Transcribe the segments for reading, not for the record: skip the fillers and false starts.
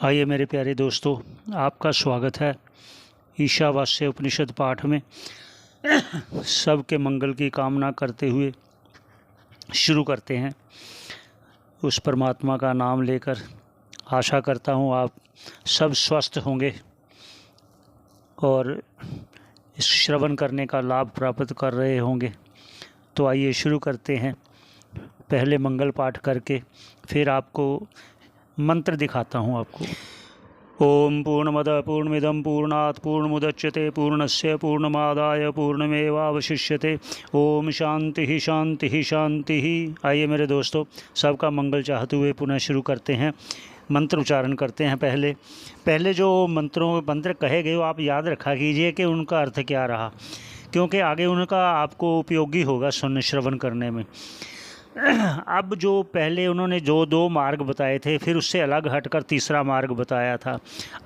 आइए मेरे प्यारे दोस्तों, आपका स्वागत है ईशावास्य उपनिषद पाठ में। सबके मंगल की कामना करते हुए शुरू करते हैं। उस परमात्मा का नाम लेकर आशा करता हूँ आप सब स्वस्थ होंगे और इस श्रवण करने का लाभ प्राप्त कर रहे होंगे। तो आइए शुरू करते हैं। पहले मंगल पाठ करके फिर आपको मंत्र दिखाता हूँ आपको। ओम पूर्णमद पूर्णमिदं पूर्णात् पूर्णमुदच्यते पूर्णस्य पूर्णमादाय पूर्णमेवावशिष्यते। ओम शांति शांति शांति। आइए मेरे दोस्तों, सबका मंगल चाहते हुए पुनः शुरू करते हैं। मंत्र उच्चारण करते हैं। पहले जो मंत्र कहे गए वो आप याद रखा कीजिए कि उनका अर्थ क्या रहा, क्योंकि आगे उनका आपको उपयोगी होगा सुनने श्रवण करने में। अब जो पहले उन्होंने जो दो मार्ग बताए थे, फिर उससे अलग हटकर तीसरा मार्ग बताया था।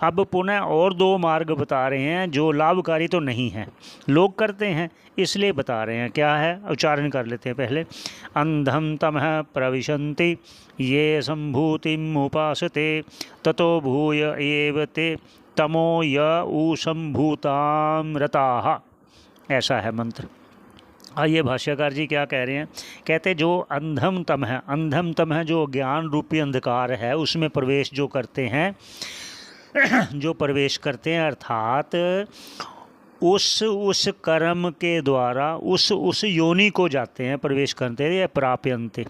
अब पुनः और दो मार्ग बता रहे हैं जो लाभकारी तो नहीं है, लोग करते हैं इसलिए बता रहे हैं। क्या है, उच्चारण कर लेते हैं पहले। अंधम तमः प्रविशन्ति ये संभूतिम उपासते ततो भूय एव ते तमो य ऊसंभूताम रताः। ऐसा है मंत्र। आइए भाष्यकार जी क्या कह रहे हैं। कहते जो अंधम तम है जो ज्ञान रूपी अंधकार है, उसमें प्रवेश जो करते हैं अर्थात उस कर्म के द्वारा उस योनि को जाते हैं, प्रवेश करते हैं या प्राप्यन्ते।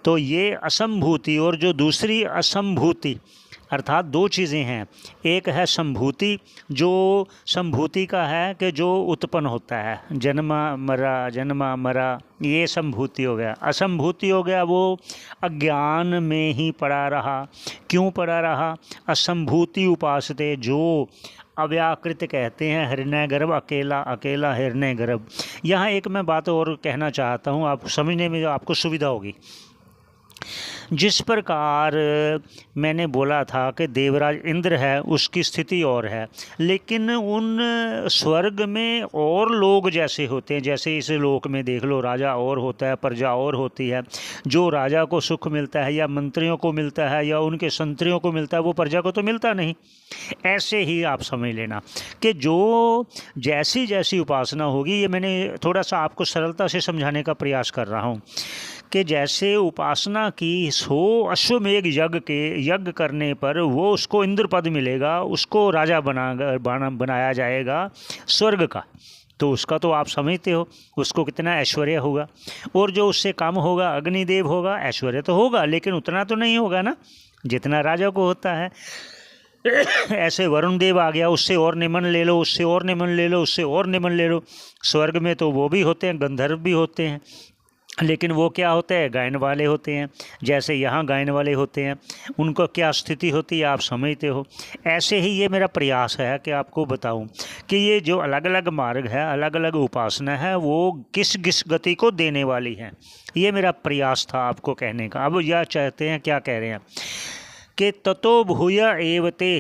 तो ये असंभूति और जो दूसरी असंभूति, अर्थात दो चीज़ें हैं। एक है संभूति, जो संभूति का है कि जो उत्पन्न होता है, जन्मा मरा, ये संभूति हो गया। असंभूति हो गया वो अज्ञान में ही पड़ा रहा। क्यों पड़ा रहा? असंभूति उपासते, जो अव्याकृत कहते हैं हिरण्य गर्भ, अकेला हिरण्य गर्भ। यहाँ एक मैं बात और कहना चाहता हूँ, आप समझने में आपको सुविधा होगी। जिस प्रकार मैंने बोला था कि देवराज इंद्र है, उसकी स्थिति और है, लेकिन उन स्वर्ग में और लोग जैसे होते हैं, जैसे इस लोक में देख लो, राजा और होता है, प्रजा और होती है। जो राजा को सुख मिलता है या मंत्रियों को मिलता है या उनके संतरियों को मिलता है, वो प्रजा को तो मिलता नहीं। ऐसे ही आप समझ लेना कि जो जैसी जैसी उपासना होगी, ये मैंने थोड़ा सा आपको सरलता से समझाने का प्रयास कर रहा हूँ कि जैसे उपासना की 100 अश्वमेघ यज्ञ करने पर वो उसको इंद्र पद मिलेगा, उसको राजा बनाया जाएगा स्वर्ग का। तो उसका तो आप समझते हो उसको कितना ऐश्वर्य होगा। और जो उससे कम होगा, अग्निदेव होगा, ऐश्वर्य तो होगा लेकिन उतना तो नहीं होगा ना जितना राजा को होता है। ऐसे वरुण देव आ गया, उससे और निमन ले लो, उससे और निमन ले लो, उससे और निमन ले लो। स्वर्ग में तो वो भी होते हैं, गंधर्व भी होते हैं, लेकिन वो क्या होते हैं, गायन वाले होते हैं। जैसे यहाँ गायन वाले होते हैं, उनको क्या स्थिति होती है आप समझते हो। ऐसे ही ये मेरा प्रयास है कि आपको बताऊं कि ये जो अलग अलग मार्ग है, अलग अलग उपासना है, वो किस किस गति को देने वाली है। ये मेरा प्रयास था आपको कहने का। अब यह चाहते हैं, क्या कह रहे हैं कि ततो भूय एवते,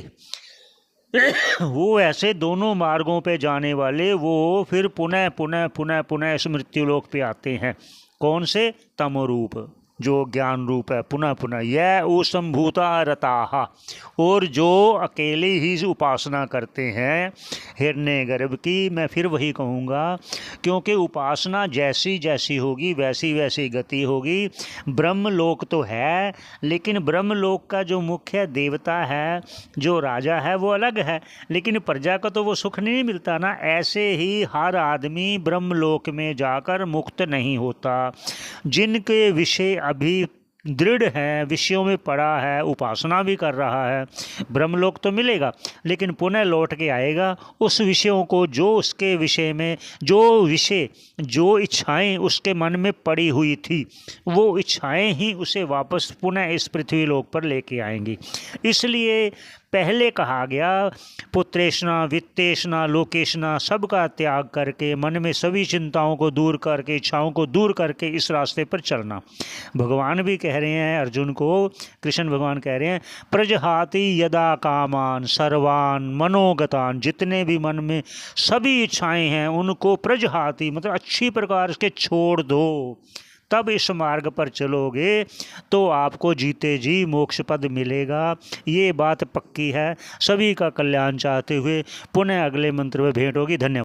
वो ऐसे दोनों मार्गों पे जाने वाले वो फिर पुनः पुनः पुनः पुनः इस मृत्युलोक पे आते हैं। कौन से? तमोरूप, जो ज्ञान रूप है, पुनः पुनः। यह उसंभूता रताः, और जो अकेले ही उपासना करते हैं हिरण्य गर्भ की। मैं फिर वही कहूँगा, क्योंकि उपासना जैसी जैसी होगी वैसी वैसी गति होगी। ब्रह्मलोक तो है, लेकिन ब्रह्मलोक का जो मुख्य देवता है, जो राजा है, वो अलग है, लेकिन प्रजा को तो वो सुख नहीं मिलता ना। ऐसे ही हर आदमी ब्रह्मलोक में जाकर मुक्त नहीं होता। जिनके विषय अभी दृढ़ है, विषयों में पड़ा है, उपासना भी कर रहा है, ब्रह्मलोक तो मिलेगा, लेकिन पुनः लौट के आएगा उस विषयों को, जो उसके विषय में जो इच्छाएं उसके मन में पड़ी हुई थी, वो इच्छाएं ही उसे वापस पुनः इस पृथ्वी लोक पर लेके आएंगी। इसलिए पहले कहा गया पुत्रेशना, वित्तेशना, लोकेशना, सबका त्याग करके मन में सभी चिंताओं को दूर करके, इच्छाओं को दूर करके इस रास्ते पर चलना। भगवान भी कह रहे हैं अर्जुन को, कृष्ण भगवान कह रहे हैं, प्रजहाति यदा कामान सर्वान मनोगतान, जितने भी मन में सभी इच्छाएं हैं उनको प्रजहाति मतलब अच्छी प्रकार से छोड़ दो। तब इस मार्ग पर चलोगे तो आपको जीते जी मोक्ष पद मिलेगा। ये बात पक्की है। सभी का कल्याण चाहते हुए पुनः अगले मंत्र में भेंट होगी। धन्यवाद।